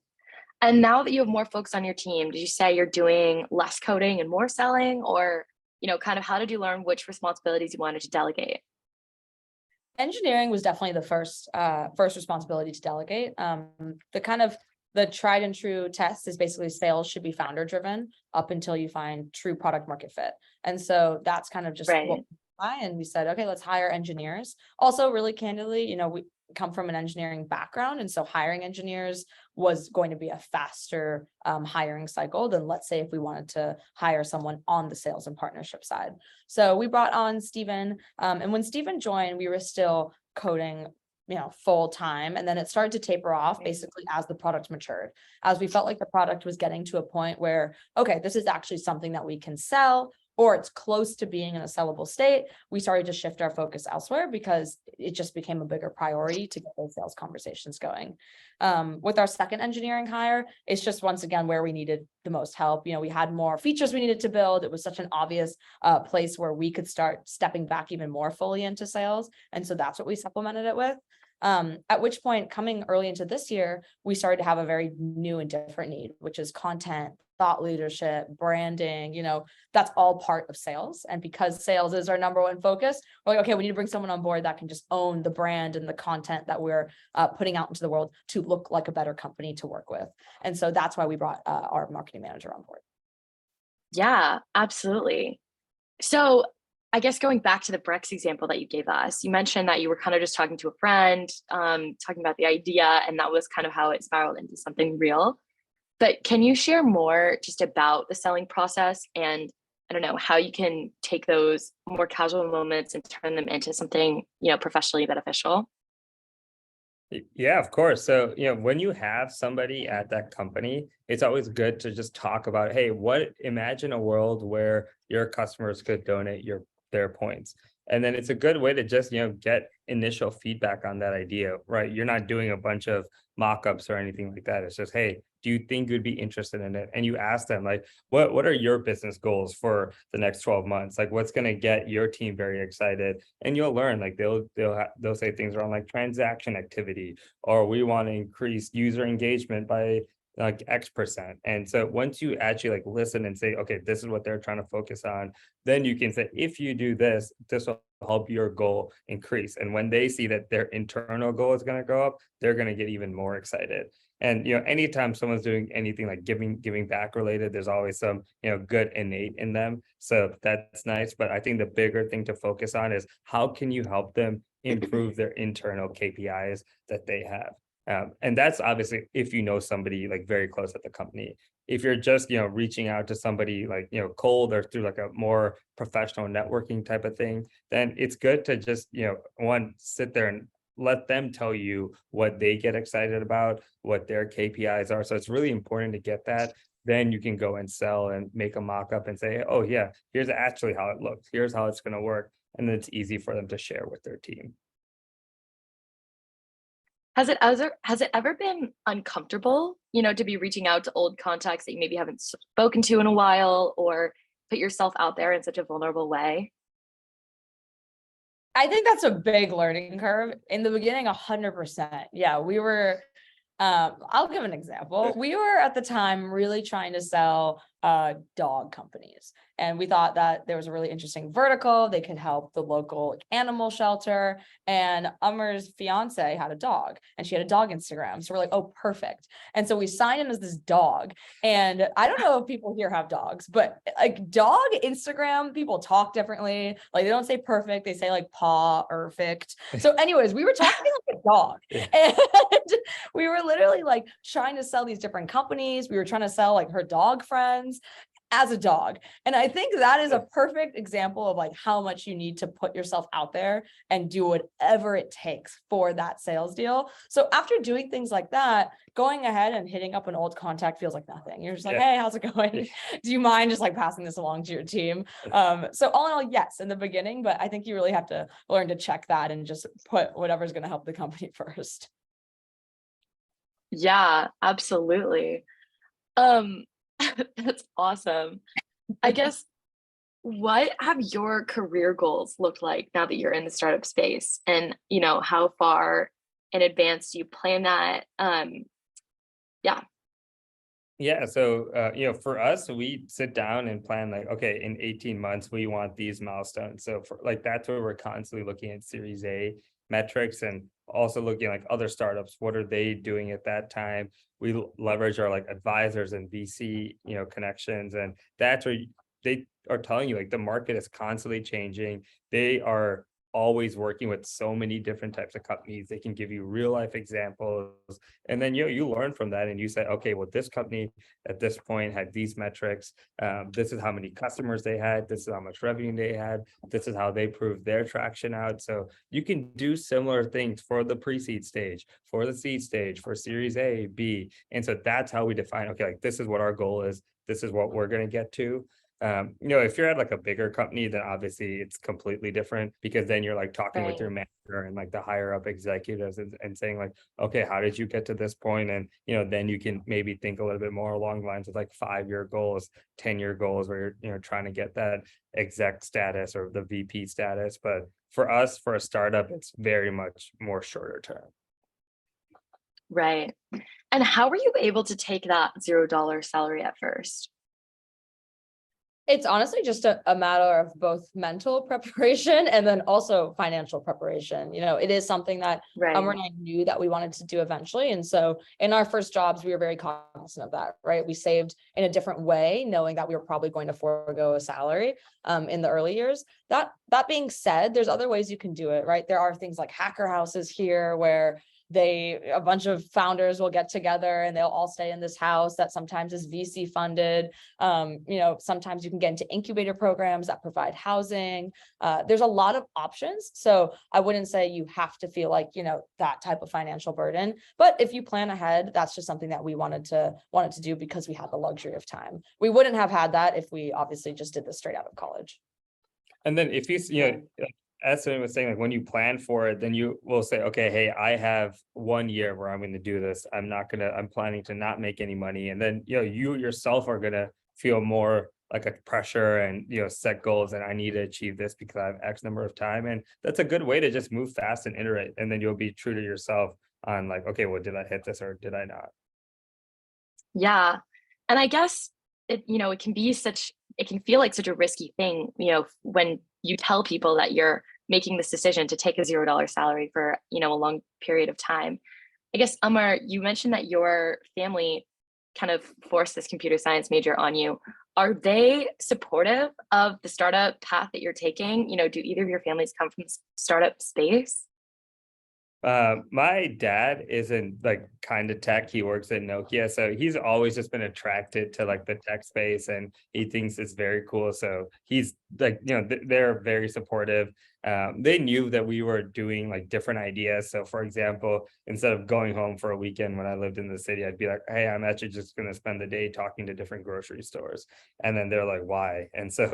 And now that you have more folks on your team, did you say you're doing less coding and more selling, or, kind of how did you learn which responsibilities you wanted to delegate? Engineering was definitely the first responsibility to delegate. The tried and true test is basically sales should be founder driven up until you find true product market fit. And so that's kind of just what and we said, okay, let's hire engineers. Also, really candidly, we come from an engineering background. And so hiring engineers was going to be a faster hiring cycle than, let's say, if we wanted to hire someone on the sales and partnership side. So we brought on Stephen. And when Stephen joined, we were still coding full time. And then it started to taper off basically as the product matured, as we felt like the product was getting to a point where, okay, this is actually something that we can sell, or it's close to being in a sellable state. We started to shift our focus elsewhere because it just became a bigger priority to get those sales conversations going. With our second engineering hire, it's just once again where we needed the most help. We had more features we needed to build. It was such an obvious place where we could start stepping back even more fully into sales. And so that's what we supplemented it with. At which point, coming early into this year, we started to have a very new and different need, which is content, thought leadership, branding, that's all part of sales. And because sales is our number one focus, we're like, okay, we need to bring someone on board that can just own the brand and the content that we're putting out into the world to look like a better company to work with. And so that's why we brought our marketing manager on board. Yeah, absolutely. So I guess going back to the Brex example that you gave us, you mentioned that you were kind of just talking to a friend, talking about the idea, and that was kind of how it spiraled into something real. But can you share more just about the selling process and, I don't know, how you can take those more casual moments and turn them into something, professionally beneficial? Yeah, of course. So, when you have somebody at that company, it's always good to just talk about, hey, imagine a world where your customers could donate their points. And then it's a good way to just, get initial feedback on that idea, right? You're not doing a bunch of mock-ups or anything like that. It's just, hey, do you think you'd be interested in it? And you ask them, like, what are your business goals for the next 12 months? Like, what's going to get your team very excited? And you'll learn, like, they'll say things around like transaction activity, or we want to increase user engagement by like X%. And so once you actually like listen and say, okay, this is what they're trying to focus on, then you can say, if you do this, this will help your goal increase. And when they see that their internal goal is going to go up, they're going to get even more excited. And anytime someone's doing anything like giving back related, there's always some good innate in them. So that's nice. But I think the bigger thing to focus on is how can you help them improve their internal KPIs that they have. And that's obviously if you know somebody like very close at the company. If you're just reaching out to somebody like cold or through like a more professional networking type of thing, then it's good to just one, sit there and let them tell you what they get excited about, what their KPIs are. So it's really important to get that. Then you can go and sell and make a mock-up and say, oh yeah, here's actually how it looks, here's how it's going to work. And then it's easy for them to share with their team. Has it ever been uncomfortable, to be reaching out to old contacts that you maybe haven't spoken to in a while, or put yourself out there in such a vulnerable way? I think that's a big learning curve. In the beginning, 100%. Yeah, we were, I'll give an example. We were at the time really trying to sell dog companies. And we thought that there was a really interesting vertical. They could help the local animal shelter. And Umer's fiance had a dog and she had a dog Instagram. So we're like, oh, perfect. And so we signed in as this dog. And I don't know if people here have dogs, but like dog Instagram, people talk differently. Like they don't say perfect. They say like paw or perfect. So anyways, we were talking like a dog. And we were literally like trying to sell these different companies. We were trying to sell like her dog friends as a dog. And I think that is a perfect example of like how much you need to put yourself out there and do whatever it takes for that sales deal. So after doing things like that, going ahead and hitting up an old contact feels like nothing. You're just like, hey, how's it going? Do you mind just like passing this along to your team? So all in all, yes, in the beginning, but I think you really have to learn to check that and just put whatever's going to help the company first. Yeah, absolutely. That's awesome. I guess, what have your career goals looked like now that you're in the startup space? And, how far in advance do you plan that? Yeah. Yeah. So, for us, we sit down and plan like, okay, in 18 months, we want these milestones. So for like, that's where we're constantly looking at Series A metrics and also looking like other startups, what are they doing at that time? We leverage our like advisors and VC, connections, and that's where they are telling you like the market is constantly changing. They are always working with so many different types of companies. They can give you real life examples, and then you learn from that, and you say, okay, well, this company at this point had these metrics. This is how many customers they had. This is how much revenue they had. This is how they proved their traction out. So you can do similar things for the pre-seed stage, for the seed stage, for Series A, B, and so that's how we define. Okay, like this is what our goal is. This is what we're going to get to. If you're at like a bigger company, then obviously it's completely different, because then you're like talking with your manager and like the higher up executives, and saying like, okay, how did you get to this point? And, then you can maybe think a little bit more along the lines of like 5-year goals, 10-year goals, where you're, trying to get that exec status or the VP status. But for us, for a startup, it's very much more shorter term. Right. And how were you able to take that $0 salary at first? It's honestly just a matter of both mental preparation and then also financial preparation. It is something that Umar and I knew that we wanted to do eventually. And so in our first jobs, we were very cognizant of that, right? We saved in a different way, knowing that we were probably going to forego a salary in the early years. That being said, there's other ways you can do it, right? There are things like hacker houses here where a bunch of founders will get together and they'll all stay in this house that sometimes is VC funded. Sometimes you can get into incubator programs that provide housing. There's a lot of options. So I wouldn't say you have to feel like, that type of financial burden, but if you plan ahead, that's just something that we wanted to do because we had the luxury of time. We wouldn't have had that if we obviously just did this straight out of college. And then if as someone was saying, like when you plan for it, then you will say, okay, hey, I have 1 year where I'm going to do this. I'm planning to not make any money. And then, you yourself are going to feel more like a pressure and, set goals, and I need to achieve this because I have X number of time. And that's a good way to just move fast and iterate. And then you'll be true to yourself on like, okay, well, did I hit this or did I not? Yeah. And I guess it can feel like such a risky thing, when you tell people that you're making this decision to take a $0 salary for, a long period of time. I guess, Umar, you mentioned that your family kind of forced this computer science major on you. Are they supportive of the startup path that you're taking? Do either of your families come from the startup space? My dad isn't like kind of tech. He works at Nokia, so he's always just been attracted to like the tech space, and he thinks it's very cool. So he's like, they're very supportive. They knew that we were doing like different ideas. So for example, instead of going home for a weekend when I lived in the city, I'd be like, hey, I'm actually just going to spend the day talking to different grocery stores. And then they're like, why? And so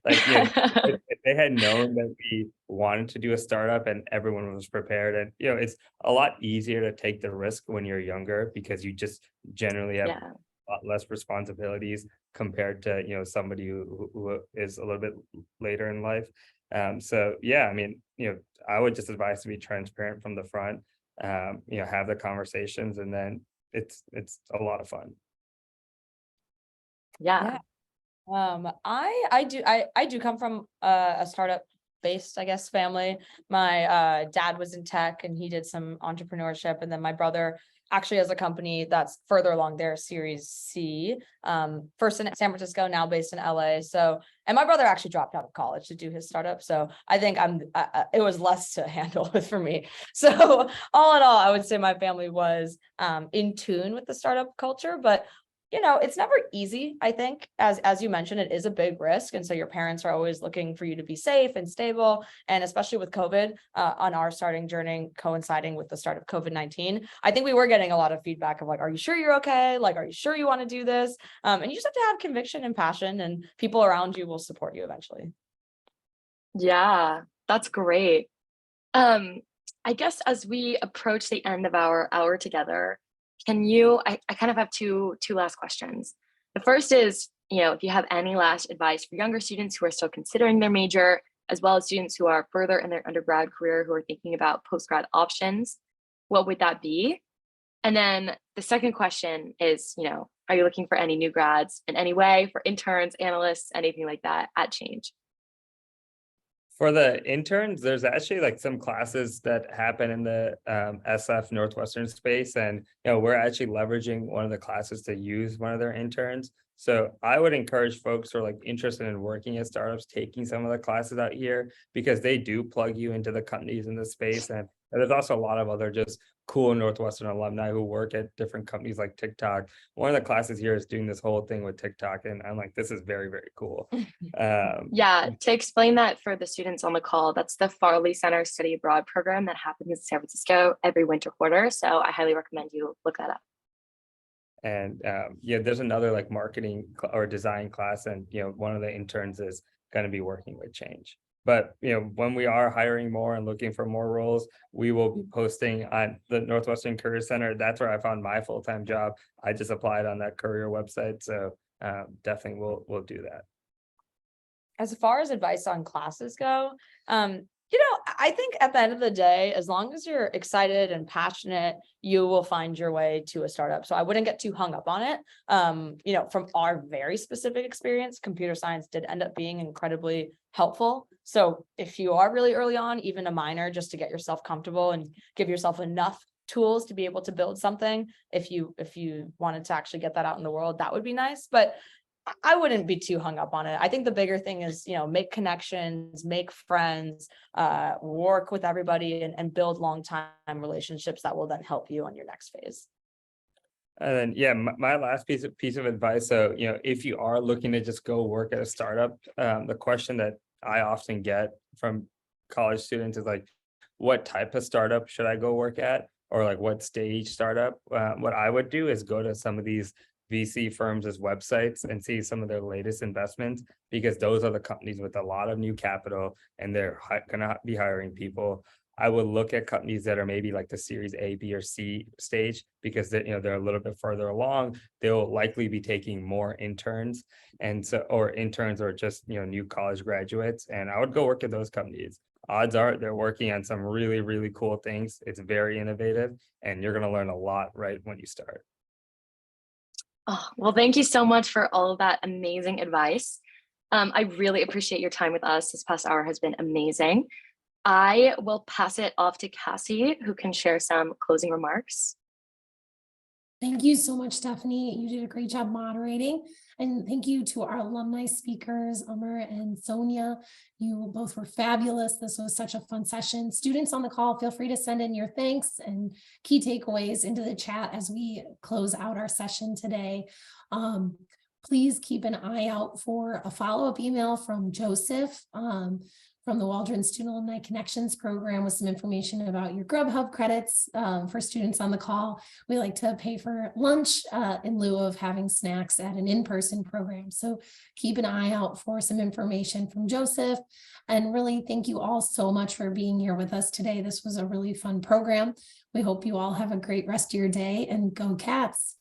like, if they had known that we wanted to do a startup and everyone was prepared, and, it's a lot easier to take the risk when you're younger because you just generally have a lot less responsibilities compared to, somebody who is a little bit later in life. So yeah, I mean, I would just advise to be transparent from the front, have the conversations, and then it's a lot of fun. Yeah. I do come from a startup based, I guess, family. My dad was in tech and he did some entrepreneurship, and then my brother actually has a company that's further along their Series C, first in San Francisco, now based in LA. So, and my brother actually dropped out of college to do his startup. So I think it was less to handle for me. So all in all, I would say my family was in tune with the startup culture, but it's never easy. I think, as you mentioned, it is a big risk. And so your parents are always looking for you to be safe and stable. And especially with COVID on our starting journey coinciding with the start of COVID-19, I think we were getting a lot of feedback of like, are you sure you're okay? Like, are you sure you want to do this? And you just have to have conviction and passion, and people around you will support you eventually. Yeah, that's great. I guess as we approach the end of our hour together, I kind of have two last questions. The first is, if you have any last advice for younger students who are still considering their major, as well as students who are further in their undergrad career who are thinking about postgrad options, what would that be? And then the second question is, are you looking for any new grads in any way, for interns, analysts, anything like that at Change? For the interns, there's actually like some classes that happen in the SF Northwestern space, and we're actually leveraging one of the classes to use one of their interns. So I would encourage folks who are like interested in working at startups taking some of the classes out here, because they do plug you into the companies in the space. And there's also a lot of other just cool Northwestern alumni who work at different companies like TikTok. One of the classes here is doing this whole thing with TikTok, and I'm like, this is very, very cool. Yeah, to explain that for the students on the call, that's the Farley Center Study Abroad program that happens in San Francisco every winter quarter. So I highly recommend you look that up. And yeah, there's another like marketing or design class, and one of the interns is going to be working with change. But when we are hiring more and looking for more roles, we will be posting on the Northwestern Career Center. That's where I found my full-time job. I just applied on that career website, so definitely we'll do that. As far as advice on classes go, I think at the end of the day, as long as you're excited and passionate, you will find your way to a startup. So I wouldn't get too hung up on it. From our very specific experience, computer science did end up being incredibly helpful. So if you are really early on, even a minor, just to get yourself comfortable and give yourself enough tools to be able to build something, if you wanted to actually get that out in the world, that would be nice. But I wouldn't be too hung up on it. I think the bigger thing is, make connections, make friends, work with everybody, and build long-time relationships that will then help you on your next phase. And then, yeah, my last piece of advice. So, if you are looking to just go work at a startup, the question that I often get from college students is like, what type of startup should I go work at? Or like what stage startup? What I would do is go to some of these VC firms as websites and see some of their latest investments, because those are the companies with a lot of new capital, and they're going to be hiring people. I would look at companies that are maybe like the series A, B, or C stage, because they're a little bit further along. They'll likely be taking more interns, or just new college graduates. And I would go work at those companies. Odds are they're working on some really, really cool things. It's very innovative, and you're going to learn a lot right when you start. Oh, well, thank you so much for all of that amazing advice. I really appreciate your time with us. This past hour has been amazing. I will pass it off to Cassie, who can share some closing remarks. Thank you so much, Stephanie. You did a great job moderating. And thank you to our alumni speakers, Amr and Sonia. You both were fabulous. This was such a fun session. Students on the call, feel free to send in your thanks and key takeaways into the chat as we close out our session today. Please keep an eye out for a follow-up email from Joseph from the Waldron Student-Alumni Connections program with some information about your Grubhub credits for students on the call. We like to pay for lunch in lieu of having snacks at an in-person program. So keep an eye out for some information from Joseph. And really, thank you all so much for being here with us today. This was a really fun program. We hope you all have a great rest of your day, and go Cats.